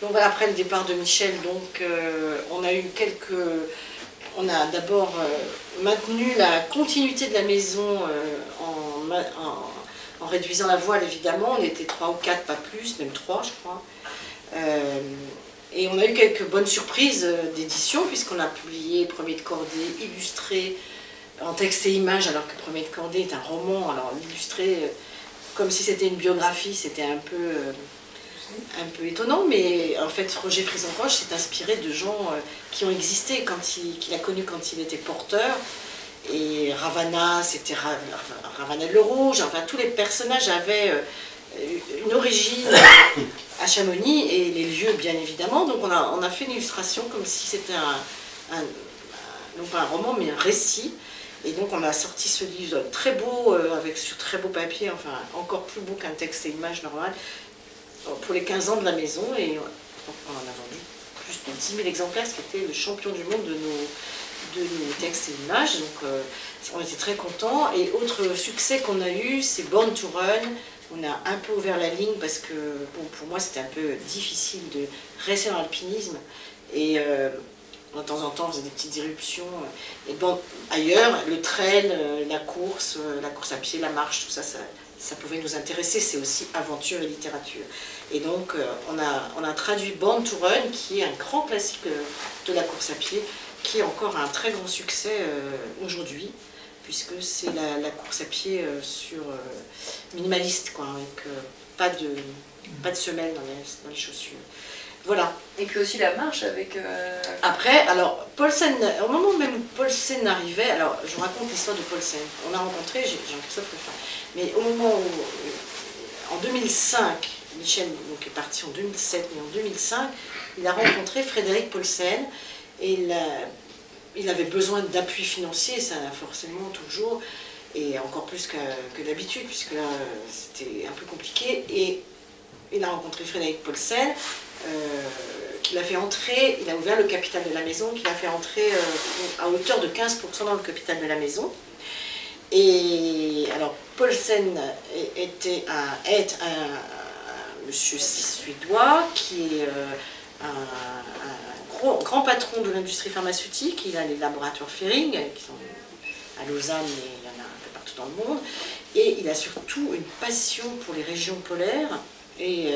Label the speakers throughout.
Speaker 1: Donc voilà, après le départ de Michel, donc, on a d'abord maintenu la continuité de la maison en réduisant la voile évidemment. On était 3 ou 4, pas plus, même 3 je crois. Et on a eu quelques bonnes surprises d'édition, puisqu'on a publié Premier de Cordée illustré en texte et images, alors que Premier de Cordée est un roman. Alors illustré comme si c'était une biographie, c'était un peu étonnant, mais en fait Roger Frison-Roche s'est inspiré de gens qui ont existé, qu'il a connus quand il était porteur. Et Ravana, c'était Ravanel le Rouge, enfin tous les personnages avaient une origine à Chamonix, et les lieux bien évidemment. Donc on a fait une illustration comme si c'était non pas un roman mais un récit. Et donc on a sorti ce livre très beau, sur très beau papier, enfin encore plus beau qu'un texte et image normal, pour les 15 ans de la maison. Et on en a vendu plus de 10 000 exemplaires, ce qui était le champion du monde de nos textes et images. Donc on était très contents. Et autre succès qu'on a eu, c'est Born to Run. On a un peu ouvert la ligne parce que bon, pour moi c'était un peu difficile de rester dans l'alpinisme. Et de temps en temps on faisait des petites éruptions. Et bon, ailleurs, le trail, la course à pied, la marche, tout ça, ça pouvait nous intéresser. C'est aussi aventure et littérature. Et donc on a traduit Born to Run, qui est un grand classique de la course à pied, qui est encore un très grand succès aujourd'hui, puisque c'est la course à pied minimaliste, quoi, avec pas de semelle dans les chaussures. Voilà.
Speaker 2: Et puis aussi la marche avec...
Speaker 1: Après, alors, Paulsen, au moment même où Paulsen arrivait, alors je vous raconte l'histoire de Paulsen. On l'a rencontré, Jean-Christophe Ruffin. Mais au moment où, en 2005, Michel donc, est parti en 2007, mais en 2005, il a rencontré Frédéric Paulsen, et il avait besoin d'appui financier, ça forcément toujours, et encore plus que d'habitude, puisque là c'était un peu compliqué. Et il a rencontré Frédéric Paulsen, qui l'a fait entrer, il a ouvert le capital de la maison, qui l'a fait entrer à hauteur de 15% dans le capital de la maison. Et alors Paulsen est un monsieur suédois qui est un grand patron de l'industrie pharmaceutique. Il a les laboratoires Ferring, qui sont à Lausanne, mais il y en a un peu partout dans le monde. Et il a surtout une passion pour les régions polaires. Et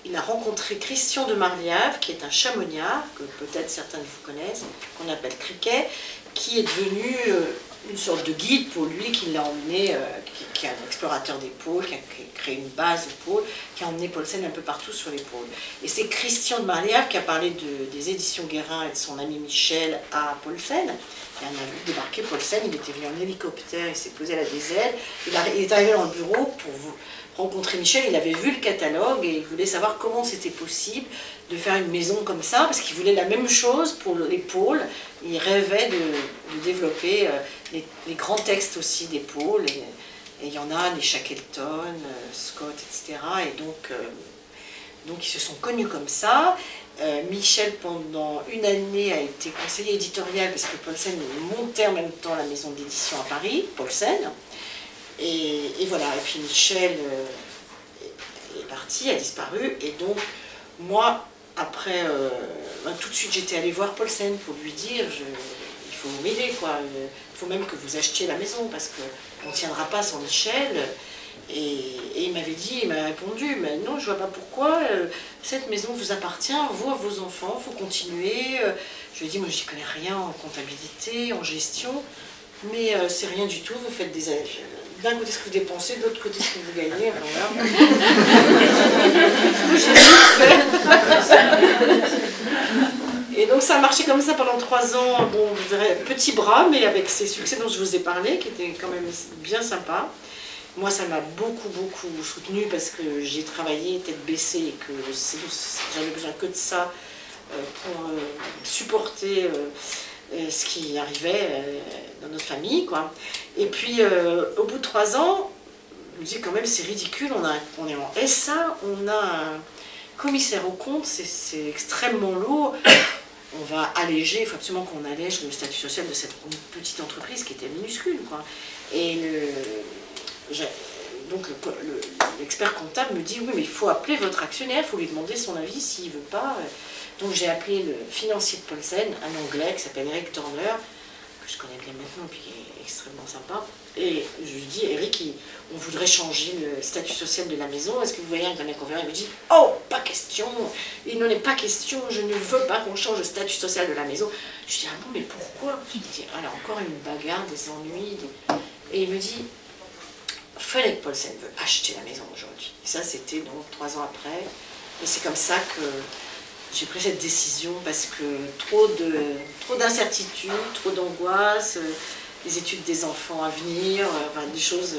Speaker 1: il a rencontré Christian de Marliave, qui est un chamoniard, que peut-être certains de vous connaissent, qu'on appelle Criquet, qui est devenu une sorte de guide pour lui, qui l'a emmené, qui est un explorateur des pôles, qui a créé une base au pôle, qui a emmené Paulsen un peu partout sur les pôles. Et c'est Christian de Marliave qui a parlé des éditions Guérin et de son ami Michel à Paulsen. Il en a vu débarquer Paulsen, il était venu en hélicoptère, il s'est posé à la des ailes, il est arrivé dans le bureau pour rencontrer Michel. Il avait vu le catalogue et il voulait savoir comment c'était possible de faire une maison comme ça, parce qu'il voulait la même chose pour les pôles. Il rêvait de développer les grands textes aussi des pôles, et il y en a, les Shackleton, Scott, etc. Et donc ils se sont connus comme ça. Michel, pendant une année, a été conseiller éditorial, parce que Paulsen montait en même temps la maison d'édition à Paris, Paulsen. Et voilà, et puis Michel est parti, a disparu, et donc moi, après, tout de suite j'étais allée voir Paulsen pour lui dire, il faut m'aider, quoi, il faut même que vous achetiez la maison, parce qu'on ne tiendra pas sans Michel. Et il m'a répondu, mais non, je vois pas pourquoi, cette maison vous appartient, vous, à vos enfants, il faut continuer. Je lui ai dit, moi j'y connais rien en comptabilité, en gestion, mais c'est rien du tout, vous faites d'un côté ce que vous dépensez, de l'autre côté ce que vous gagnez. Et donc ça a marché comme ça pendant 3 ans, bon, je dirais petit bras, mais avec ces succès dont je vous ai parlé, qui étaient quand même bien sympas. Moi, ça m'a beaucoup soutenue, parce que j'ai travaillé tête baissée et que j'avais besoin que de ça pour supporter ce qui arrivait dans notre famille, quoi. Et puis, au bout de 3 ans, je me dis quand même, c'est ridicule, on est en SA, on a un commissaire aux comptes, c'est extrêmement lourd. On va alléger, il faut absolument qu'on allège le statut social de cette petite entreprise qui était minuscule, quoi. Et donc l'expert comptable me dit, oui, mais il faut appeler votre actionnaire, il faut lui demander son avis s'il ne veut pas. Donc j'ai appelé le financier de Paulsen, un Anglais qui s'appelle Eric Turner, que je connais bien maintenant, puis qui est extrêmement sympa. Et je lui dis, Eric, on voudrait changer le statut social de la maison, est-ce que vous voyez un grand inconvénient? Il me dit, oh, pas question, il n'en est pas question, je ne veux pas qu'on change le statut social de la maison. Je dis, ah bon, mais pourquoi? Je lui dis, alors encore une bagarre, des ennuis. Et il me dit, Frédéric Paulsen veut acheter la maison aujourd'hui. Et ça, c'était donc 3 ans après. Et c'est comme ça que j'ai pris cette décision, parce que trop d'incertitudes, trop d'angoisse, les études des enfants à venir, enfin, des choses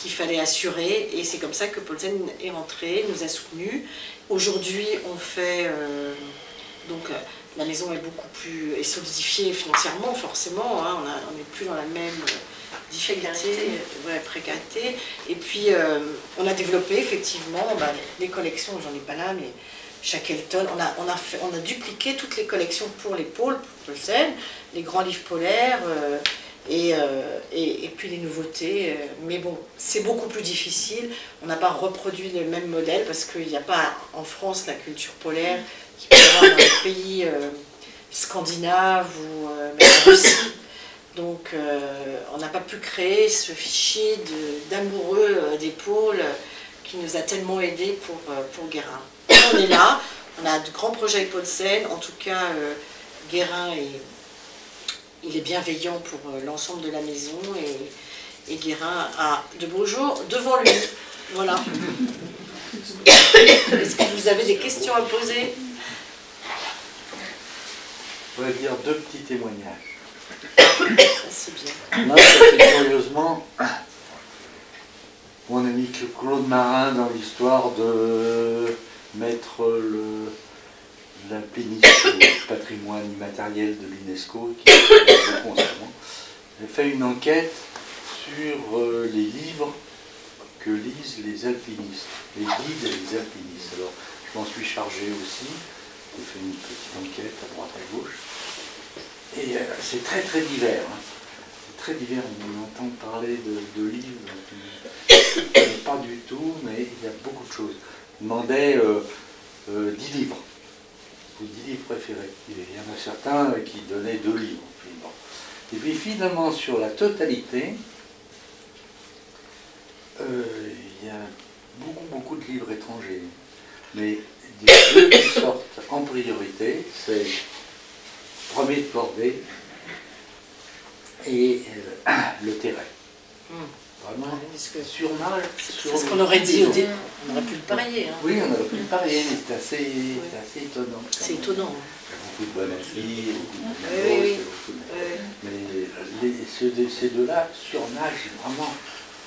Speaker 1: qu'il fallait assurer. Et c'est comme ça que Paulsen est rentré, nous a soutenus. Aujourd'hui, on fait... la maison est beaucoup plus solidifiée financièrement, forcément. Hein, on n'est plus dans la même difficulté, précarité. Et puis, on a développé effectivement les collections, j'en ai pas là, mais Shackleton. On a dupliqué toutes les collections pour les pôles, pour Paulsen, les grands livres polaires, et puis les nouveautés. Mais bon, c'est beaucoup plus difficile. On n'a pas reproduit le même modèle, parce qu'il n'y a pas en France la culture polaire qui peut y avoir dans les pays scandinaves ou même en Russie. Donc on n'a pas pu créer ce fichier d'amoureux des pôles qui nous a tellement aidés pour Guérin. On est là, on a de grands projets avec Paulsen. En tout cas, Guérin il est bienveillant pour l'ensemble de la maison, et Guérin a de beaux jours devant lui. Voilà. Est-ce que vous avez des questions à poser?
Speaker 2: Je voudrais dire 2 petits témoignages.
Speaker 1: Ça, c'est bien.
Speaker 2: Moi, c'est curieusement mon ami Claude Marin dans l'histoire de mettre l'alpinisme au patrimoine immatériel de l'UNESCO, qui est constamment. J'ai fait une enquête sur les livres que lisent les alpinistes, les guides et les alpinistes. Alors, je m'en suis chargé aussi. J'ai fait une petite enquête à droite à gauche. Et c'est très très divers. Hein. C'est très divers. On entend parler de livres qu'on ne connaît pas du tout, mais il y a beaucoup de choses. Je demandais 10 livres. Vos 10 livres préférés. Il y en a certains qui donnaient 2 livres. Et puis finalement, sur la totalité, il y a beaucoup de livres étrangers. Mais les 2 qui sortent en priorité, c'est Premier de cordée et Le Terrain. Vraiment, surmarge.
Speaker 1: C'est ce qu'on aurait dit au début. On aurait pu le parier. Hein.
Speaker 2: Oui, on aurait pu le parier, mais c'est assez étonnant. C'est
Speaker 1: étonnant.
Speaker 2: Il y a beaucoup de Bonafide, beaucoup de mais ces 2-là surnagent vraiment,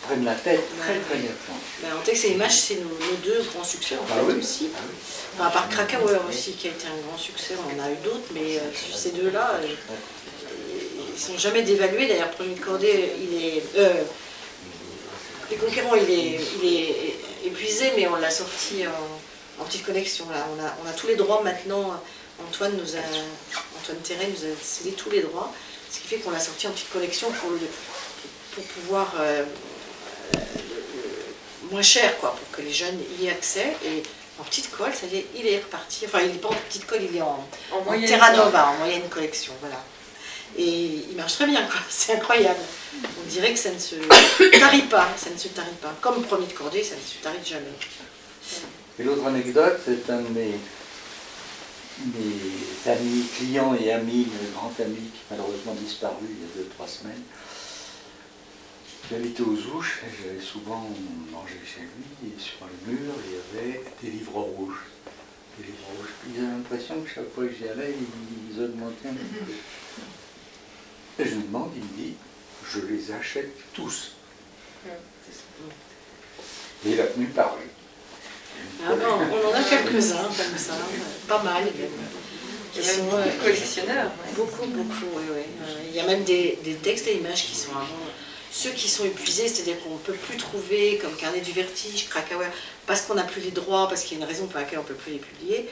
Speaker 2: prennent la tête très nettement.
Speaker 1: En texte et image, c'est nos 2 grands succès en fait aussi. Enfin, à part Krakauer aussi, qui a été un grand succès, on en a eu d'autres, mais ces 2-là, ils ne sont jamais dévalués. D'ailleurs, Premier de cordée, Les Conquérants, il est épuisé, mais on l'a sorti en petite collection. Là. On a tous les droits maintenant. Antoine Terret nous a cédé tous les droits, ce qui fait qu'on l'a sorti en petite collection pour pouvoir moins cher, quoi, pour que les jeunes y aient accès. Et en petite colle, ça y est, il est reparti. Enfin, il n'est pas en petite colle, il est en Terra Nova, en moyenne collection, voilà. Et il marche très bien, quoi. C'est incroyable. On dirait que ça ne se tarit pas, Comme Premier de cordée, ça ne se tarit jamais.
Speaker 2: Et l'autre anecdote, c'est un de mes amis, clients et amis, mes grands amis qui malheureusement disparu il y a 2-3 semaines. J'habitais aux Ouches et j'allais souvent manger chez lui, et sur le mur il y avait des livres rouges. Puis j'ai l'impression que chaque fois que j'y allais, ils augmentaient un petit peu. Et je me demande, il me dit, je les achète tous. Et il a tenu parole.
Speaker 1: Ah non, on en a quelques-uns comme ça, pas mal. Qui sont
Speaker 3: collectionneurs.
Speaker 1: Beaucoup, oui. Il y a même des textes et images qui sont à vendre. Ceux qui sont épuisés, c'est-à-dire qu'on ne peut plus trouver, comme Carnet du Vertige, Krakauer, parce qu'on n'a plus les droits, parce qu'il y a une raison pour laquelle on ne peut plus les publier,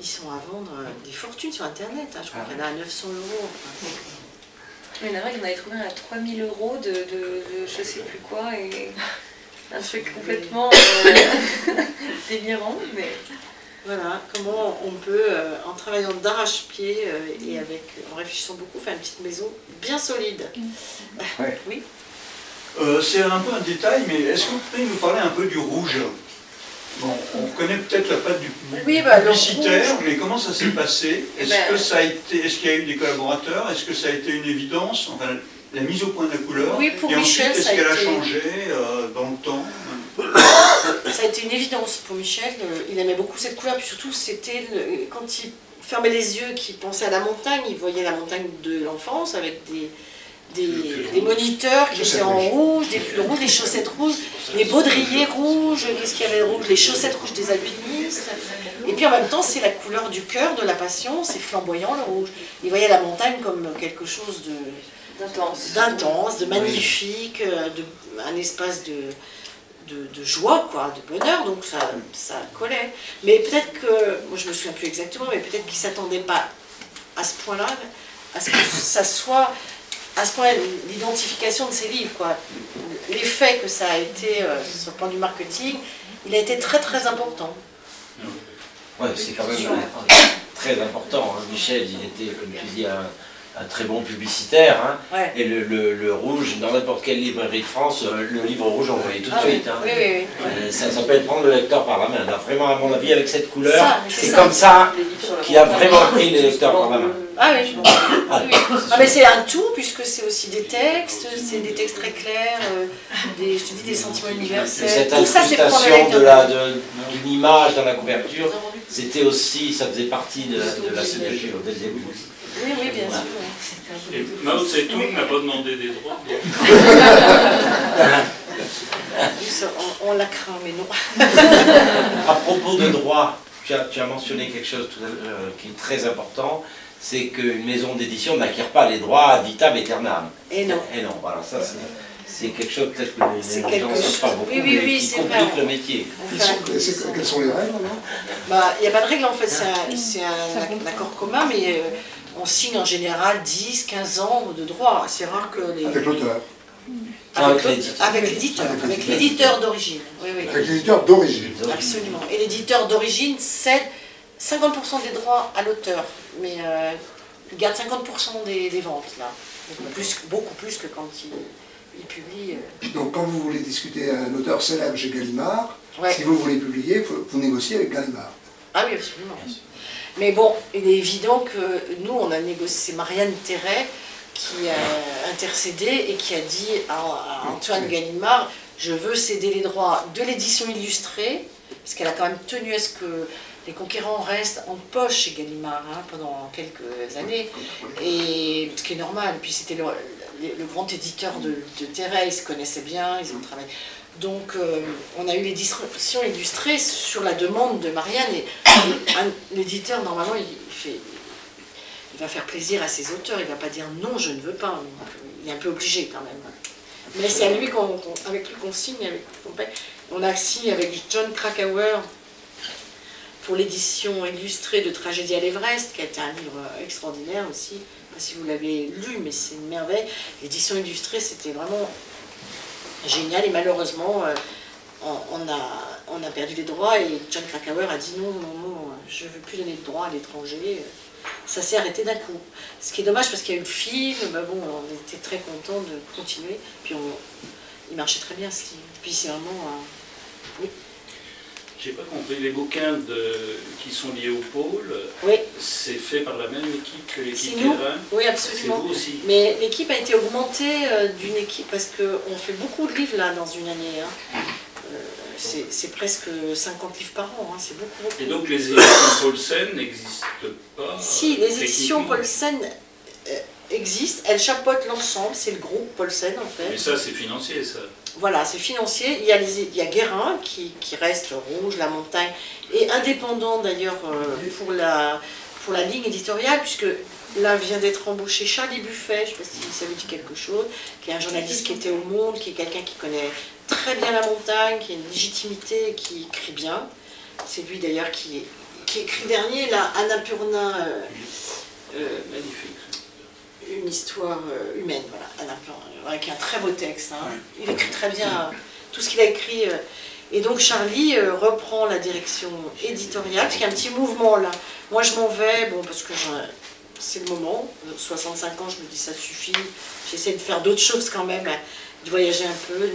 Speaker 1: ils sont à vendre des fortunes sur Internet. Hein. Je crois qu'il y en a à 900 €.
Speaker 3: Il y en a un, il en avait trouvé un à 3000 € de je sais plus quoi. Et Un truc complètement délirant, mais...
Speaker 1: Voilà, comment on peut, en travaillant d'arrache-pied et en réfléchissant beaucoup, faire une petite maison bien solide.
Speaker 2: Ouais.
Speaker 1: Oui.
Speaker 4: C'est un peu un détail, mais est-ce que vous pouvez nous parler un peu du rouge? Bon, on connaît peut-être la patte du publicitaire, mais comment ça s'est passé? Est-ce qu'il y a eu des collaborateurs? Est-ce que ça a été une évidence? Enfin, la mise au point de la couleur.
Speaker 1: Oui, pour
Speaker 4: et
Speaker 1: Michel,
Speaker 4: ensuite, est-ce qu'elle a changé dans le temps?
Speaker 1: Ça a été une évidence pour Michel. Il aimait beaucoup cette couleur, puis surtout, c'était quand il fermait les yeux, qu'il pensait à la montagne, il voyait la montagne de l'enfance avec des moniteurs qui étaient en rouge, des pulls rouges, des chaussettes rouges, les baudriers rouges, qu'est-ce qu'il y avait de rouge, les chaussettes rouges des alpinistes. Et puis en même temps, c'est la couleur du cœur, de la passion, c'est flamboyant le rouge. Il voyait la montagne comme quelque chose d'intense, de magnifique, un espace de joie, quoi, de bonheur, donc ça collait. Mais peut-être que, moi je me souviens plus exactement, mais peut-être qu'il ne s'attendait pas à ce point-là, à ce que ça soit à ce point l'identification de ses livres, quoi. L'effet que ça a été sur le plan du marketing, il a été très très important.
Speaker 5: Oui, c'est quand même très important. Hein. Michel, il était, comme tu dis, un très bon publicitaire. Hein.
Speaker 1: Ouais.
Speaker 5: Et le rouge, dans n'importe quelle librairie de France, le livre rouge, on le voyait tout de suite. Hein.
Speaker 1: Oui.
Speaker 5: Ça s'appelle prendre le lecteur par la main. Alors, vraiment, à mon avis, avec cette couleur, c'est
Speaker 1: ça.
Speaker 5: comme ça qu'il a vraiment pris le lecteur par la main.
Speaker 1: Ah oui, mais c'est un tout, puisque c'est aussi des textes, c'est des textes très clairs, je te dis, des sentiments universels.
Speaker 5: Cette
Speaker 1: tout ça, c'est prendre
Speaker 5: incrustation d'une image dans la couverture, c'était aussi, ça faisait partie de la signature dès le début.
Speaker 1: Oui, bien sûr.
Speaker 6: Et Mao Tse-tung n'a pas demandé des droits.
Speaker 1: On la craint, mais non.
Speaker 5: À propos de droit, tu as mentionné quelque chose tout à l'heure qui est très important, c'est qu'une maison d'édition n'acquiert pas les droits ad vitam aeternam.
Speaker 1: Et non.
Speaker 5: Et non, voilà, ça c'est quelque chose peut-être que les gens ne savent pas beaucoup,
Speaker 1: oui,
Speaker 5: mais qui complique le métier.
Speaker 7: Quelles sont les règles?
Speaker 1: Il n'y a pas de règle, en fait, c'est un accord commun, mais on signe en général 10, 15 ans de droit. C'est rare que les...
Speaker 7: Avec l'auteur.
Speaker 1: Avec l'éditeur d'origine. Oui.
Speaker 7: Avec l'éditeur d'origine.
Speaker 1: Absolument. Et l'éditeur d'origine cède 50% des droits à l'auteur, mais il garde 50% des ventes, là. Beaucoup plus que quand il publie.
Speaker 7: Donc quand vous voulez discuter à un auteur célèbre chez Gallimard,
Speaker 1: Ouais.
Speaker 7: si vous voulez publier, vous négociez avec Gallimard.
Speaker 1: Ah oui, absolument. Mais bon, il est évident que nous, on a négocié, c'est Marianne Terray qui a intercédé et qui a dit à Antoine Gallimard, je veux céder les droits de l'édition illustrée, parce qu'elle a quand même tenu à ce que les conquérants restent en poche chez Gallimard pendant quelques années, et ce qui est normal. Puis c'était le grand éditeur de Terray, ils se connaissaient bien, ils ont travaillé. Donc on a eu l'édition illustrée sur la demande de Marianne, et l'éditeur normalement il va faire plaisir à ses auteurs, il ne va pas dire non je ne veux pas, il est un peu obligé quand même. Mais c'est à lui avec lui qu'on signe, qu'on paye. On a signé avec John Krakauer pour l'édition illustrée de Tragédie à l'Everest, qui a été un livre extraordinaire aussi. Je ne sais pas si vous l'avez lu, mais c'est une merveille. L'édition illustrée, c'était vraiment génial, et malheureusement, on a perdu les droits, et John Krakauer a dit non, je ne veux plus donner de droits à l'étranger. Ça s'est arrêté d'un coup. Ce qui est dommage parce qu'il y a eu le film, on était très contents de continuer, puis il marchait très bien ce livre. Puis c'est vraiment... oui.
Speaker 6: J'ai pas compris, les bouquins qui sont liés au pôle,
Speaker 1: Oui.
Speaker 6: c'est fait par la même équipe que l'équipe
Speaker 1: C'est nous.
Speaker 6: terrain?
Speaker 1: Oui, absolument.
Speaker 6: C'est vous aussi?
Speaker 1: Mais l'équipe a été augmentée d'une équipe, parce qu'on fait beaucoup de livres là dans une année. C'est presque 50 livres par an, c'est beaucoup.
Speaker 6: Et donc les éditions Paulsen n'existent pas?
Speaker 1: Si, les éditions
Speaker 6: techniquement?
Speaker 1: Paulsen existent, elles chapeautent l'ensemble, c'est le groupe Paulsen en fait.
Speaker 6: Mais ça c'est financier ça?
Speaker 1: Voilà, c'est financier. Il y a Guérin qui reste rouge, La Montagne, et indépendant d'ailleurs pour la ligne éditoriale, puisque là vient d'être embauché Charlie Buffet, je ne sais pas si ça vous dit quelque chose, qui est un journaliste qui était au Monde, qui est quelqu'un qui connaît très bien La Montagne, qui a une légitimité, qui écrit bien. C'est lui d'ailleurs qui écrit dernier, là, Annapurna,
Speaker 6: Magnifique.
Speaker 1: une histoire humaine, voilà, Annapurna, qui est un très beau texte. Il écrit très bien. tout ce qu'il a écrit. Et donc Charlie reprend la direction éditoriale, parce qu'il y a un petit mouvement là. Moi je m'en vais, bon, parce que c'est le moment, 65 ans, je me dis ça suffit, j'essaie de faire d'autres choses quand même, de voyager un peu.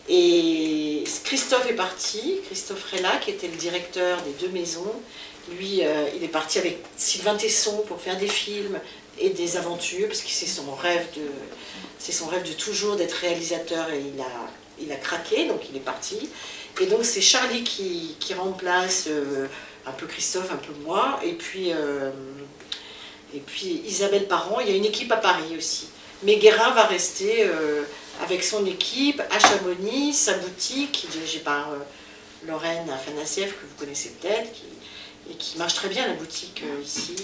Speaker 1: Et Christophe est parti, Christophe Rella, qui était le directeur des deux maisons. Lui, il est parti avec Sylvain Tesson pour faire des films et des aventures, parce que c'est son rêve de toujours d'être réalisateur, et il a craqué, donc il est parti. Et donc c'est Charlie qui remplace un peu Christophe, un peu moi, et puis Isabelle Parent. Il y a une équipe à Paris aussi. Mais Guérin va rester avec son équipe à Chamonix, sa boutique, qui est dirigée par Lorraine Afanassiev, que vous connaissez peut-être, et qui marche très bien, la boutique ici.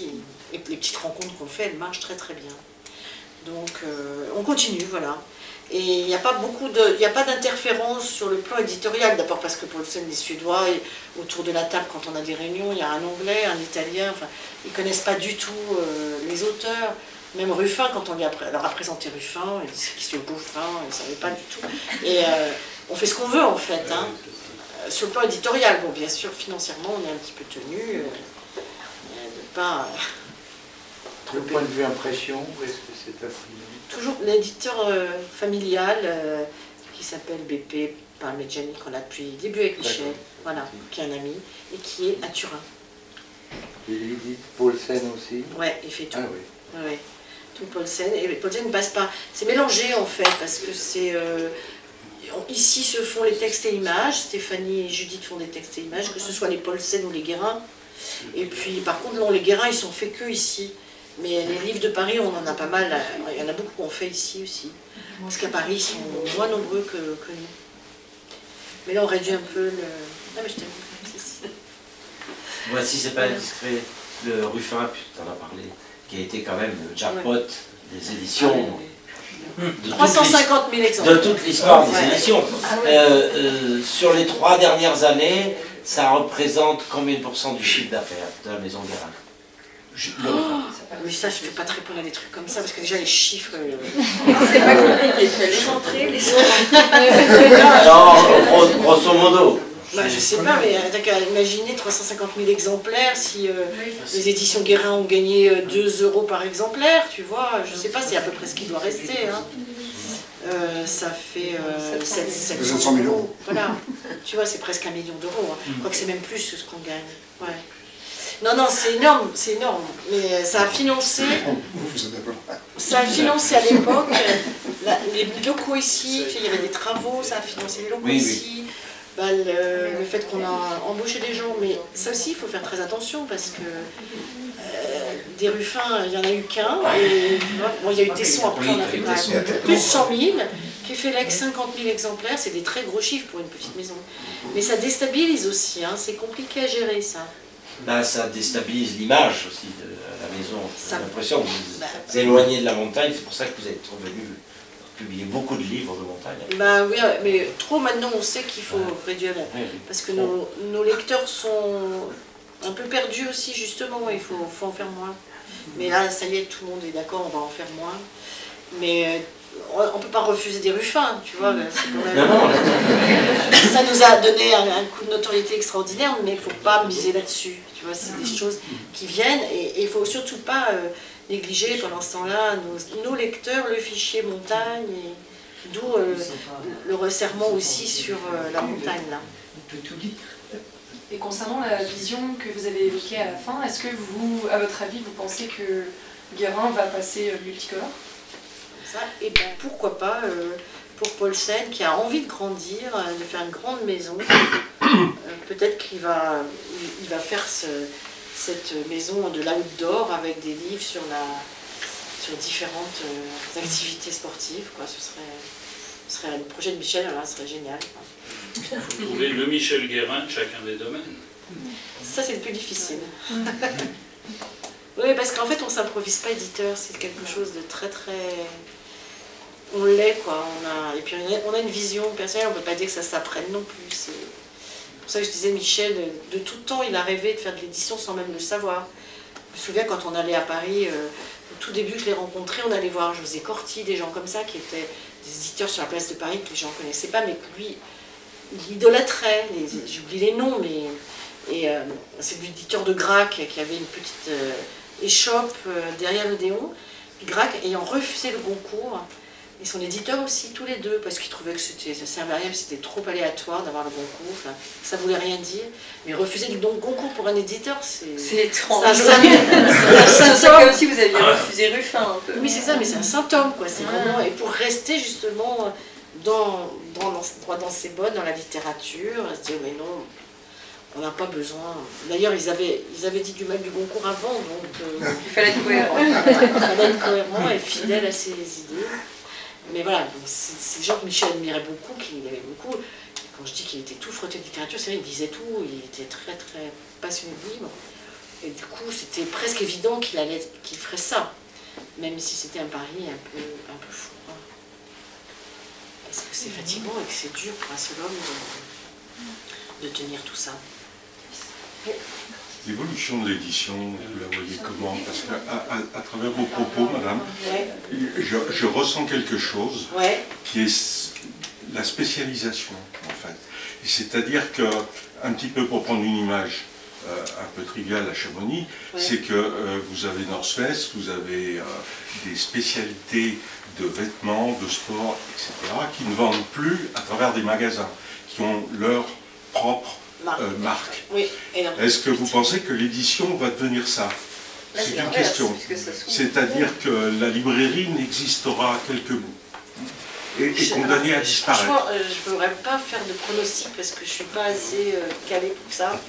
Speaker 1: Et les petites rencontres qu'on fait, elles marchent très très bien. Donc on continue, voilà. Et il n'y a pas d'interférence sur le plan éditorial, d'abord parce que Paulsen, les Suédois, et autour de la table, quand on a des réunions, il y a un Anglais, un Italien, enfin, ils ne connaissent pas du tout les auteurs. Même Ruffin, quand on leur a présenté Ruffin, ils disaient qu'il se le Ruffin, ils ne savaient pas du tout. Et on fait ce qu'on veut en fait. Hein. Sur le plan éditorial, bon, bien sûr, financièrement, on est un petit peu tenu de pas...
Speaker 2: Le point de vue impression, est-ce que c'est imprimé?
Speaker 1: Toujours l'éditeur familial qui s'appelle BP Parmigiani, qu'on a depuis le début avec Michel, voilà, qui est un ami, et qui est à Turin.
Speaker 2: Et il dit Paulsen aussi?
Speaker 1: Ouais, il fait tout.
Speaker 2: Ah oui.
Speaker 1: Ouais, tout Paulsen. Et Paulsen ne passe pas. C'est mélangé en fait, parce que c'est. Ici se font les textes et images. Stéphanie et Judith font des textes et images, que ce soit les Paulsen ou les Guérin. Et puis par contre, non, les Guérin, ils sont faits que ici. Mais les livres de Paris, on en a pas mal. Il y en a beaucoup qu'on fait ici aussi. Parce qu'à Paris, ils sont moins nombreux que nous. Mais là, on réduit un peu le. Ah, mais je t'ai montré.
Speaker 5: Moi, si c'est pas indiscret, le Ruffin, puis tu en as parlé, qui a été quand même le jackpot des éditions.
Speaker 1: De 350 000 exemplaires.
Speaker 5: De toute l'histoire des éditions. Sur les 3 dernières années, ça représente combien de pourcents du chiffre d'affaires de la maison Guérin?
Speaker 1: Mais ça, je ne peux pas te répondre à des trucs comme ça, parce que déjà les chiffres...
Speaker 3: C'est pas compliqué, les entrées, les
Speaker 5: Non, grosso modo.
Speaker 1: Bah, je sais pas, mais t'as qu'à imaginer 350 000 exemplaires, si les éditions Guérin ont gagné 2 € par exemplaire, tu vois, je sais pas, c'est à peu près ce qui doit rester. Hein. Ça fait 700 000 €. Voilà, tu vois, c'est presque 1 million d'euros. Hein. Je crois que c'est même plus ce qu'on gagne. Ouais. Non, non, c'est énorme, mais ça a financé à l'époque les locaux ici, il y avait des travaux, ça a financé les locaux ici. Bah, le fait qu'on a embauché des gens, mais ça aussi il faut faire très attention parce que des Ruffins, il n'y en a eu qu'un, et bon, il y a eu Tesson après, on a fait plus de 100 000, Kefelec 50 000 exemplaires, c'est des très gros chiffres pour une petite maison. Mais ça déstabilise aussi, hein, c'est compliqué à gérer ça.
Speaker 5: Là, ça déstabilise l'image aussi de la maison. J'ai l'impression que vous éloignez de la montagne, c'est pour ça que vous êtes revenu publier beaucoup de livres de montagne.
Speaker 1: Bah oui, mais trop maintenant on sait qu'il faut réduire, parce que nos lecteurs sont un peu perdus aussi justement, il faut en faire moins. Mais là, ça y est, tout le monde est d'accord, on va en faire moins. Mais on ne peut pas refuser des Ruffins, tu vois. Quand même... Ça nous a donné un coup de notoriété extraordinaire, mais il ne faut pas miser là-dessus. Tu vois, c'est des choses qui viennent et il ne faut surtout pas négliger pendant ce temps-là nos lecteurs, le fichier montagne, d'où le resserrement aussi sur la montagne. Là.
Speaker 3: Et concernant la vision que vous avez évoquée à la fin, est-ce que vous, à votre avis, vous pensez que Guérin va passer multicolore?
Speaker 1: Et ben, pourquoi pas pour Paulsen qui a envie de grandir, de faire une grande maison, peut-être qu'il va faire cette maison de l'outdoor avec des livres sur différentes activités sportives. Quoi. Ce serait le projet de Michel, là, ce serait génial.
Speaker 6: Il faut trouver le Michel Guérin de chacun des domaines.
Speaker 1: Ça, c'est le plus difficile. Oui, parce qu'en fait, on ne s'improvise pas éditeur, c'est quelque chose de très très... On l'est, quoi. Et puis on a une vision personnelle, on ne peut pas dire que ça s'apprenne non plus. C'est pour ça que je disais, Michel, de tout temps, il a rêvé de faire de l'édition sans même le savoir. Je me souviens quand on allait à Paris, au tout début que je l'ai rencontré, on allait voir José Corti, des gens comme ça qui étaient des éditeurs sur la place de Paris que les gens ne connaissaient pas, mais que lui, il idolâtrait. J'oublie les noms, mais c'est l'éditeur de Grac qui avait une petite échoppe derrière l'Odéon. Grac ayant refusé le Goncourt, et son éditeur aussi, tous les deux, parce qu'il trouvait que ça servait à rien, c'était trop aléatoire d'avoir le Goncourt, enfin, ça voulait rien dire. Mais refuser le Goncourt pour un éditeur, c'est
Speaker 8: étrange.
Speaker 1: C'est
Speaker 8: comme si vous aviez refusé Ruffin un peu.
Speaker 1: Oui, c'est ça, mais c'est un symptôme, quoi. C'est vraiment, et pour rester justement dans ses bottes, dans la littérature, se dire, mais non, on n'a pas besoin. D'ailleurs, ils avaient dit du mal du Goncourt avant, donc
Speaker 8: il fallait être cohérent.
Speaker 1: Il fallait être cohérent et fidèle à ses idées. Mais voilà, c'est des gens que Michel admirait beaucoup, qu'il aimait beaucoup. Quand je dis qu'il était tout frotté de littérature, c'est vrai, il disait tout, il était très très passionné de livres. Et du coup, c'était presque évident qu'il ferait ça, même si c'était un pari un peu fou. Parce que c'est fatigant et que c'est dur pour un seul homme de tenir tout ça.
Speaker 9: L'évolution de l'édition, vous la voyez comment? Parce qu'à travers vos propos, madame, je ressens quelque chose qui est la spécialisation, en fait. C'est-à-dire que, un petit peu pour prendre une image un peu triviale à Chamonix, c'est que vous avez North Face, vous avez des spécialités de vêtements, de sport, etc., qui ne vendent plus à travers des magasins, qui ont leur propre marque.
Speaker 1: Oui.
Speaker 9: Est-ce que vous pensez que l'édition va devenir ça? C'est une question. C'est-à-dire que la librairie n'existera quelque bout et est condamnée à disparaître.
Speaker 1: Franchement, je ne pourrais pas faire de pronostic parce que je ne suis pas assez calée pour ça.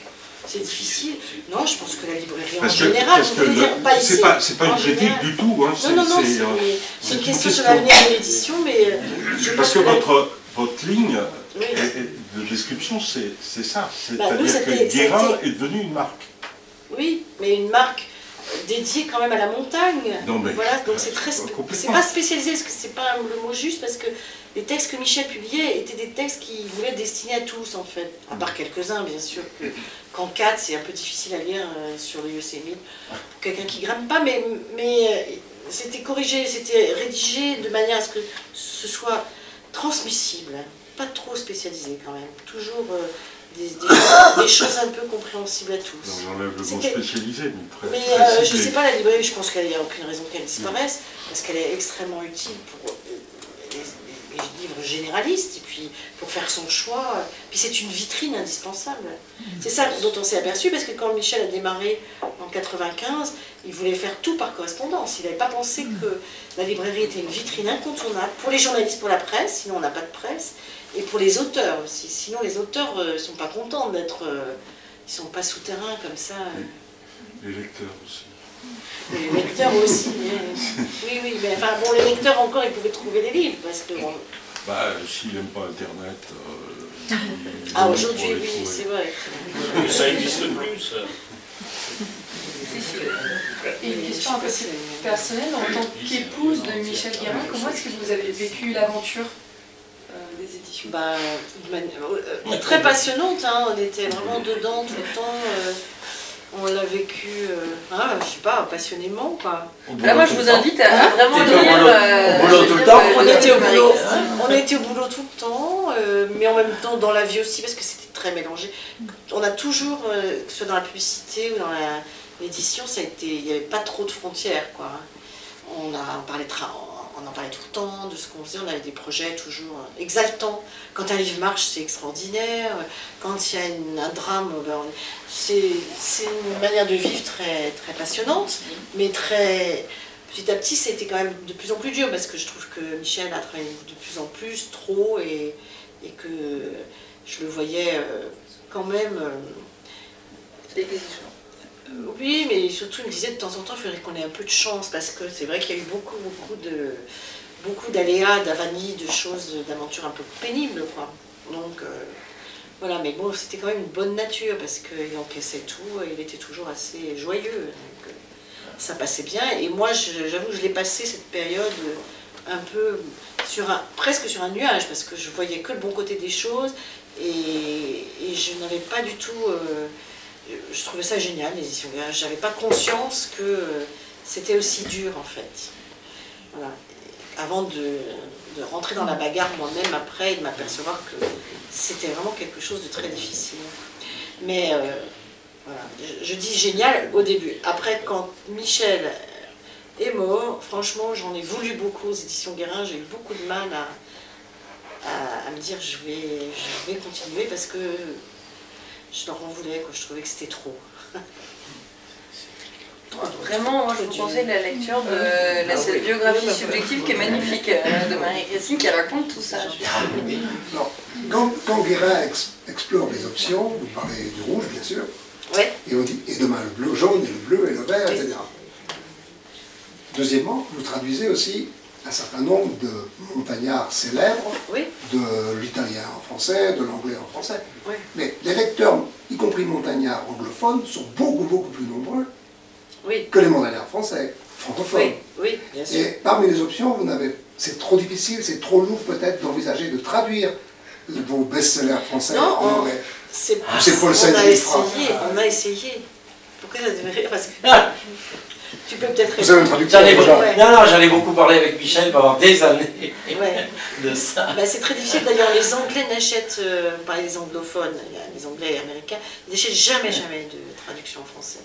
Speaker 1: C'est difficile. Non, je pense que la librairie en général,
Speaker 9: c'est pas une critique du tout. Hein,
Speaker 1: non, c'est une question sur l'avenir de l'édition, mais je pense
Speaker 9: que votre ligne de description, c'est ça. C'est-à-dire que Guérin est devenu une marque.
Speaker 1: Oui, mais une marque dédiée quand même à la montagne.
Speaker 9: Non, mais
Speaker 1: voilà, donc c'est pas spécialisé, parce que c'est pas le mot juste, parce que les textes que Michel publiait étaient des textes qui voulaient être destinés à tous, en fait. À part quelques-uns, bien sûr, qu'en 4, c'est un peu difficile à lire sur le Yosemite, pour quelqu'un qui grimpe pas, mais c'était corrigé, c'était rédigé de manière à ce que ce soit transmissible, hein, pas trop spécialisé quand même, toujours des choses un peu compréhensibles à tous.
Speaker 9: J'enlève le mot spécialisé,
Speaker 1: mais je ne sais pas, la librairie, je pense qu'il n'y a aucune raison qu'elle disparaisse, parce qu'elle est extrêmement utile pour les livres généralistes, et puis pour faire son choix, puis c'est une vitrine indispensable. C'est ça dont on s'est aperçu, parce que quand Michel a démarré en 95, il voulait faire tout par correspondance. Il n'avait pas pensé que la librairie était une vitrine incontournable pour les journalistes, pour la presse, sinon on n'a pas de presse, et pour les auteurs aussi. Sinon les auteurs ne sont pas contents d'être... ils ne sont pas souterrains comme ça.
Speaker 9: Les lecteurs aussi.
Speaker 1: Les lecteurs aussi, oui, mais enfin bon, les lecteurs encore, ils pouvaient trouver des livres, parce que... Bon...
Speaker 9: s'ils n'aiment pas Internet...
Speaker 1: aujourd'hui, oui, c'est vrai.
Speaker 6: Ça n'existe plus, ça.
Speaker 3: Et une question un peu personnelle, en tant qu'épouse de Michel Guérin, comment est-ce que vous avez vécu l'aventure des éditions?
Speaker 1: Très passionnante, hein, on était vraiment dedans tout le temps. On l'a vécu, je sais pas, passionnément, quoi.
Speaker 8: Là, moi, je vous invite à vraiment lire...
Speaker 5: Au boulot tout le temps.
Speaker 1: On était au boulot tout le temps, mais en même temps dans la vie aussi, parce que c'était très mélangé. On a toujours, que ce soit dans la publicité ou dans l'édition, il n'y avait pas trop de frontières, quoi. On en parlait tout le temps de ce qu'on faisait, on avait des projets toujours exaltants. Quand un livre marche, c'est extraordinaire. Quand il y a un drame, c'est une manière de vivre très, très passionnante, mais très... Petit à petit, c'était quand même de plus en plus dur, parce que je trouve que Michel a travaillé de plus en plus, trop, et que je le voyais quand même... Oui, mais surtout, il me disait de temps en temps, il faudrait qu'on ait un peu de chance, parce que c'est vrai qu'il y a eu beaucoup d'aléas, d'avanies, de choses, d'aventures un peu pénibles, quoi. Donc, voilà, mais bon, c'était quand même une bonne nature, parce qu'il encaissait tout, et il était toujours assez joyeux, donc ça passait bien. Et moi, j'avoue que je l'ai passé cette période un peu presque sur un nuage, parce que je voyais que le bon côté des choses, et je n'avais pas du tout... je trouvais ça génial, l'édition. J'avais pas conscience que c'était aussi dur, en fait. Voilà. avant de rentrer dans la bagarre moi-même après et de m'apercevoir que c'était vraiment quelque chose de très difficile. Mais voilà, je dis génial au début. Après, quand Michel est mort, franchement, j'en ai voulu beaucoup aux éditions Guérin. J'ai eu beaucoup de mal à me dire je vais continuer parce que je leur en voulais, quoi. Je trouvais que c'était trop.
Speaker 8: Vraiment, moi je vous conseille la lecture de cette biographie subjective qui est magnifique de Marie-Christine qui raconte tout ça.
Speaker 7: Alors, quand Guérin explore les options, vous parlez du rouge bien sûr, et on dit et demain le bleu, jaune, et le bleu et le vert, etc. Deuxièmement, vous traduisez aussi un certain nombre de montagnards célèbres, de l'italien en français, de l'anglais en français. Mais les lecteurs, y compris montagnards anglophones, sont beaucoup plus nombreux que les montagnards français, francophones.
Speaker 1: Oui, bien sûr.
Speaker 7: Et parmi les options, c'est trop difficile, c'est trop lourd peut-être d'envisager de traduire vos best-sellers français en anglais.
Speaker 1: C'est
Speaker 7: Paul Seymour.
Speaker 1: On a essayé. Pourquoi ça devrait rire? Parce que tu peux peut-être
Speaker 7: Vous avez un traducteur?
Speaker 5: Non, j'en ai beaucoup parlé avec Michel pendant des années de ça.
Speaker 1: Bah, c'est très difficile. D'ailleurs, les Anglais n'achètent, par les anglophones, les Anglais et Américains, ils n'achètent jamais de traduction en français.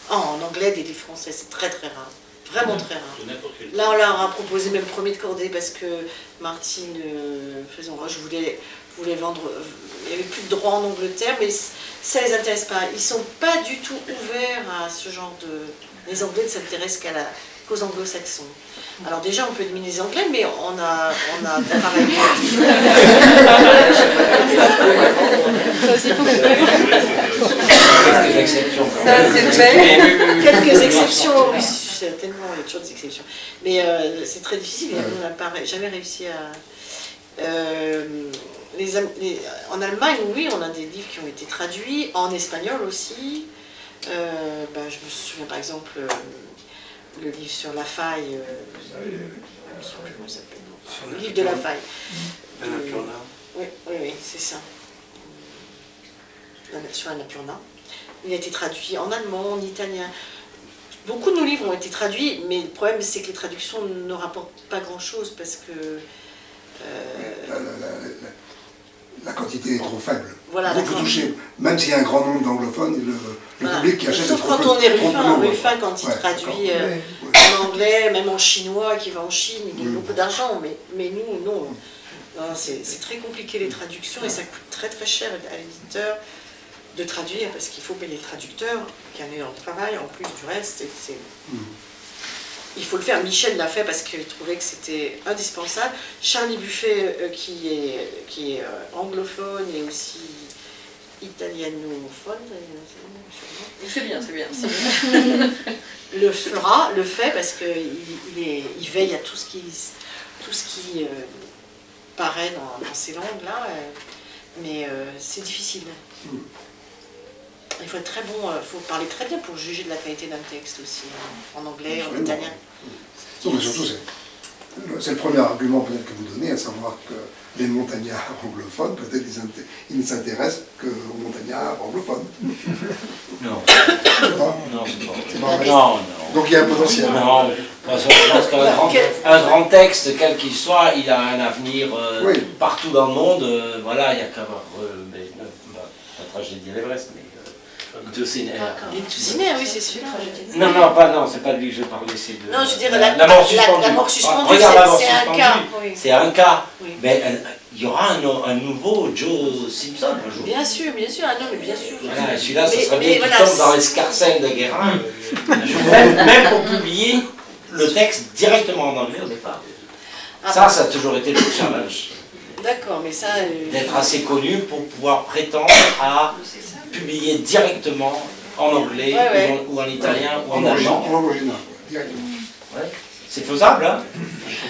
Speaker 1: En anglais, des livres français, c'est très rare. Vraiment très rare. Là, on leur a proposé même premier de cordée parce que Martine Frison-Roche voulait vendre. Il n'y avait plus de droit en Angleterre, mais ça ne les intéresse pas. Ils ne sont pas du tout ouverts à ce genre de. Les Anglais ne s'intéressent qu'aux anglo-saxons. Alors déjà, on peut admirer les Anglais, mais on a travaillé.
Speaker 8: Ça aussi, il faut
Speaker 5: quelques exceptions.
Speaker 8: Ça, c'est fait.
Speaker 1: Quelques exceptions, oui, certainement, il y a toujours des exceptions. Mais c'est très difficile, on n'a jamais réussi à... en Allemagne, oui, on a des livres qui ont été traduits, en espagnol aussi. Je me souviens par exemple le livre sur La Faille, le livre de La Faille. Oui, c'est ça. Sur Annapurna. Il a été traduit en allemand, en italien. Beaucoup de nos livres ont été traduits, mais le problème c'est que les traductions ne rapportent pas grand-chose parce que...
Speaker 7: La quantité est trop faible.
Speaker 1: Voilà,
Speaker 7: vous touchez, même s'il y a un grand nombre d'anglophones, le public qui achète...
Speaker 1: Sauf quand on est Ruffin, quand il traduit en anglais, même en chinois, qui va en Chine, il gagne beaucoup d'argent, mais nous, non. C'est très compliqué les traductions et ça coûte très cher à l'éditeur de traduire parce qu'il faut payer le traducteur qui a un énorme travail en plus du reste. Il faut le faire. Michel l'a fait parce qu'il trouvait que c'était indispensable. Charlie Buffet, qui est anglophone et aussi italianophone,
Speaker 8: c'est bien.
Speaker 1: le fait parce qu'il veille à tout ce qui paraît dans ces langues-là, mais c'est difficile. Il faut être très bon, il faut parler très bien pour juger de la qualité d'un texte aussi, en anglais, en italien.
Speaker 7: Non, mais surtout, c'est le premier argument peut-être que vous donnez, à savoir que les montagnards anglophones, peut-être ils ne s'intéressent qu'aux montagnards anglophones.
Speaker 5: Non.
Speaker 7: C'est pas vrai.
Speaker 5: Non.
Speaker 7: Donc il y a un potentiel.
Speaker 5: Non. Je pense qu'un grand texte, quel qu'il soit, il a un avenir partout dans le monde. Voilà, il y a qu'à voir la tragédie de l'Everest, mais Tousinaire.
Speaker 1: Oui, c'est sûr.
Speaker 5: Non, c'est pas de lui que je parlais, c'est de...
Speaker 1: Non, je dirais la mort suspendue,
Speaker 5: regarde la mort
Speaker 1: c'est un
Speaker 5: suspendue,
Speaker 1: cas.
Speaker 5: c'est un cas. Mais il y aura un nouveau Joe Simpson un jour.
Speaker 1: Bien sûr, mais bien sûr.
Speaker 5: Voilà, et celui-là, ça serait bien qu'il tombe dans l'escarcelle de Guérin. Même pour publier le texte directement en anglais au départ. Ça a toujours été le challenge.
Speaker 1: D'accord, mais ça...
Speaker 5: D'être assez connu pour pouvoir prétendre à publier directement en anglais ou en italien ou en allemand. C'est faisable, hein?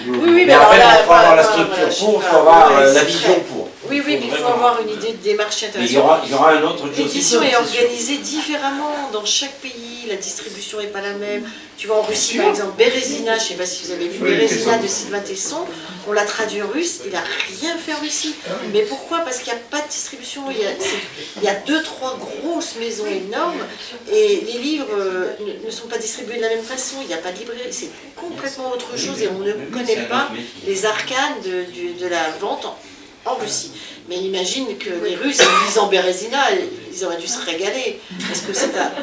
Speaker 1: Oui,
Speaker 5: mais après, il faut avoir la structure pour, il faut avoir la vision pour.
Speaker 1: Oui, mais il faut avoir une idée de démarche intéressante.
Speaker 5: Il y aura un autre.
Speaker 1: L'édition est organisée différemment dans chaque pays. la distribution n'est pas la même. Tu vois, en Russie, par exemple, Bérésina, je ne sais pas si vous avez vu, Bérésina de Sylvain Tesson, on l'a traduit en russe, il n'a rien fait en Russie. Mais pourquoi? Parce qu'il n'y a pas de distribution, il y a 2-3 grosses maisons énormes, et les livres ne sont pas distribués de la même façon, il n'y a pas de librairie, c'est complètement autre chose, et on ne connaît pas les arcanes de la vente en Russie. Mais imagine que les Russes, en lisant Bérésina, ils auraient dû se régaler. Parce que c'est à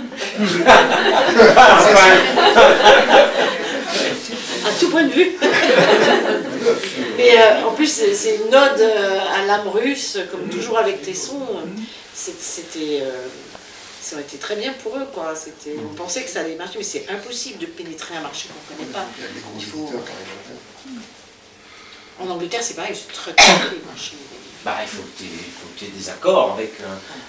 Speaker 1: tout point de vue. Mais en plus, c'est une ode à l'âme russe, comme toujours avec Tesson. Ça aurait été très bien pour eux, quoi. On pensait que ça allait marcher, mais c'est impossible de pénétrer un marché qu'on ne connaît pas. En Angleterre, c'est pareil, c'est très compliqué le marché.
Speaker 5: Bah, il faut que tu aies des accords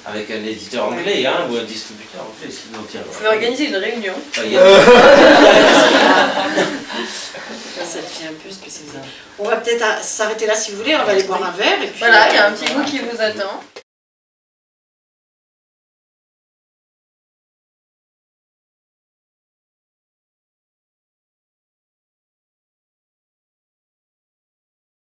Speaker 5: avec un éditeur anglais, hein, ou un distributeur anglais, sinon tiens.
Speaker 8: Vous pouvez organiser une réunion.
Speaker 1: Ça devient un peu spécialisé. On va peut-être s'arrêter là si vous voulez, on va aller boire un verre. Et puis,
Speaker 8: voilà, il y a un petit goût qui vous attend.